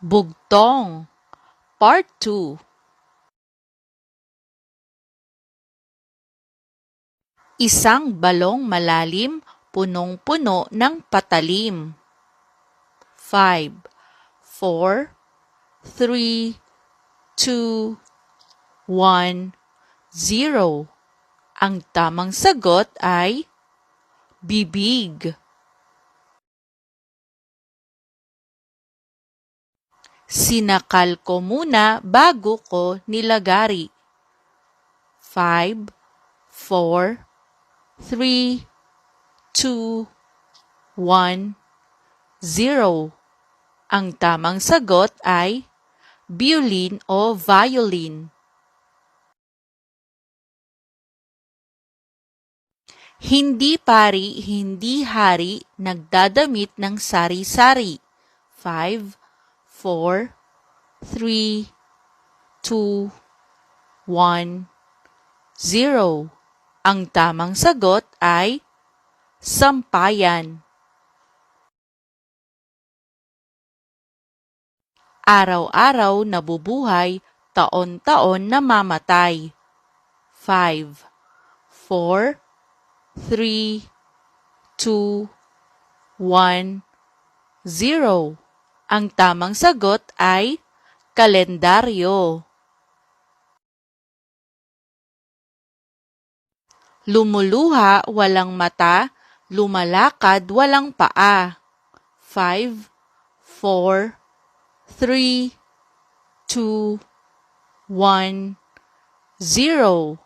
Bugtong Part 2. Isang balong malalim, punong-puno ng patalim. 5, 4, 3, 2, 1, 0. Ang tamang sagot ay bibig. Sinakal ko muna bago ko nilagari. 5, 4, 3, 2, 1, 0. Ang tamang sagot ay violin o violin. Hindi pari, hindi hari, nagdadamit ng sari-sari. 5, 4, 3, 2, 1, 0. Ang tamang sagot ay sampayan. Araw-araw nabubuhay, taon-taon namamatay. 5, 4, 3, 2, 1, 0. Ang tamang sagot ay kalendaryo. Lumuluha, walang mata, lumalakad, walang paa. 5, 4, 3, 2, 1, 0.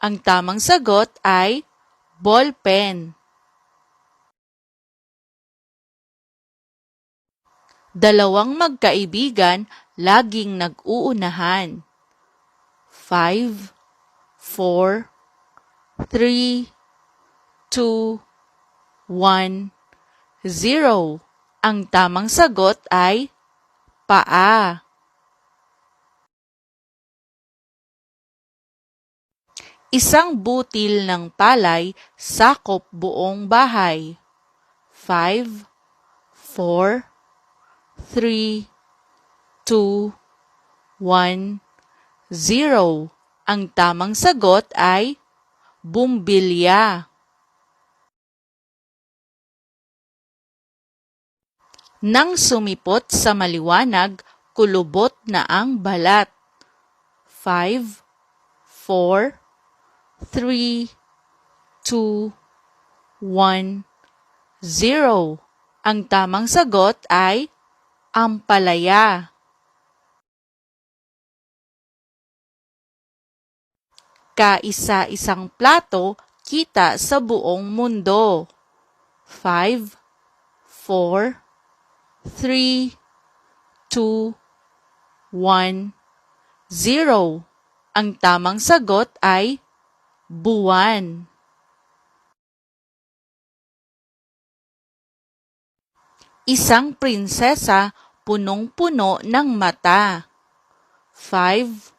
Ang tamang sagot ay ballpen. Dalawang magkaibigan laging nag-uunahan. 5, 4, 3, 2, 1, 0. Ang tamang sagot ay paa. Isang butil ng palay sakop buong bahay. 5, 4, 3, 2, 1, 0. Ang tamang sagot ay bumbilya. Nang sumipot sa maliwanag, kulubot na ang balat. 5, 4, 3, 2, 1, 0. Ang tamang sagot ay ampalaya. Kaisa-isang plato kita sa buong mundo. 5, 4, 3, 2, 1, 0. Ang tamang sagot ay buwan. Isang prinsesa punong-puno ng mata. 5,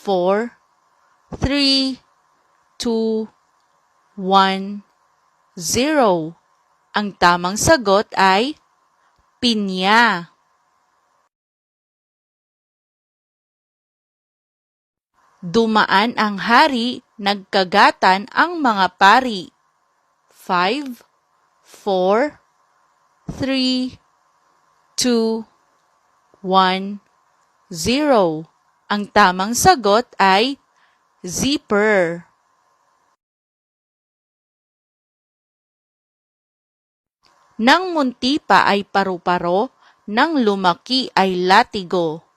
4, 3, 2, 1, 0. Ang tamang sagot ay pinya. Dumaan ang hari, nagkagatan ang mga pari. 5, 4, 3, 2, 1, 0. Ang tamang sagot ay zipper. Nang munti pa ay paru-paro, nang lumaki ay latigo.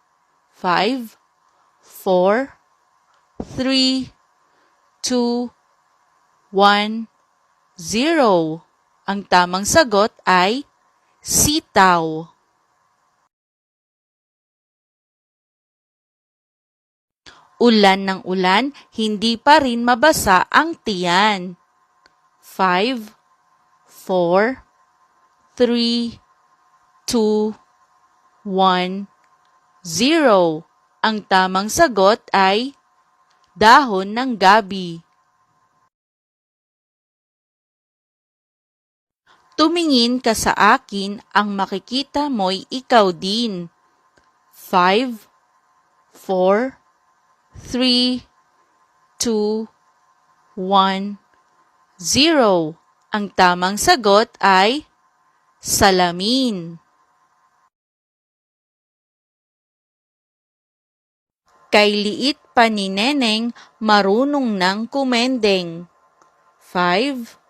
5, 4, 3, 2, 1, 0. Ang tamang sagot ay sitaw. Ulan ng ulan, hindi pa rin mabasa ang tiyan. 5, 4, 3, 2, 1, 0. Ang tamang sagot ay dahon ng gabi. Tumingin ka sa akin, ang makikita mo'y ikaw din. 5, 4, 3, 2, 1, 0. Ang tamang sagot ay salamin. Kay liit pa ni Neneng, marunong ng kumendeng. 5,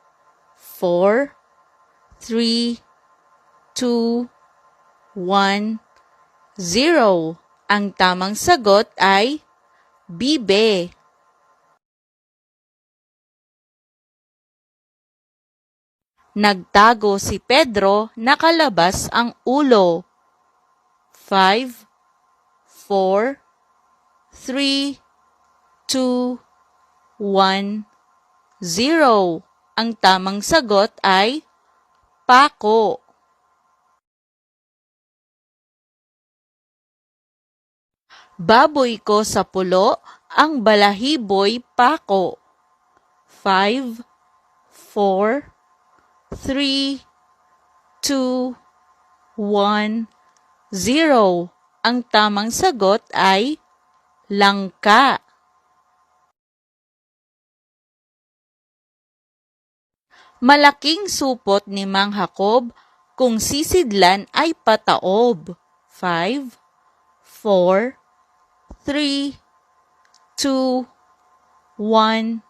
4, 3, 2, 1, 0. Ang tamang sagot ay bibe. Nagtago si Pedro, nakalabas ang ulo. 5, 4, 3, 2, 1, 0. Ang tamang sagot ay pako. Baboy ko sa pulo, ang balahiboy pako. 5, 4, 3, 2, 1, 0. Ang tamang sagot ay langka. Malaking supot ni Mang Jacob, kung sisidlan ay pataob. 5, 4, 3, 2, 1,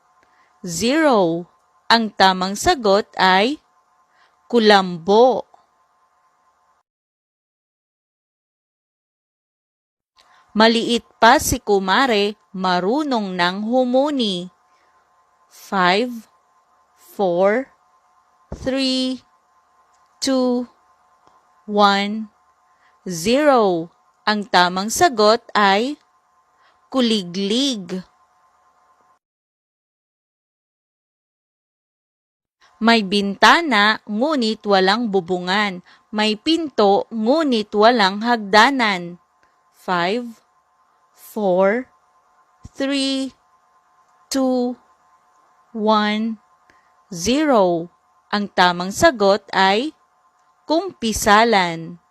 0. Ang tamang sagot ay kulambo. Maliit pa si kumare, marunong nang humuni. 5, 4, 3, 2, 1, 0. Ang tamang sagot ay kuliglig. May bintana, ngunit walang bubungan. May pinto, ngunit walang hagdanan. 5, 4, 3, 2, 1, 0. Ang tamang sagot ay kumpisalan.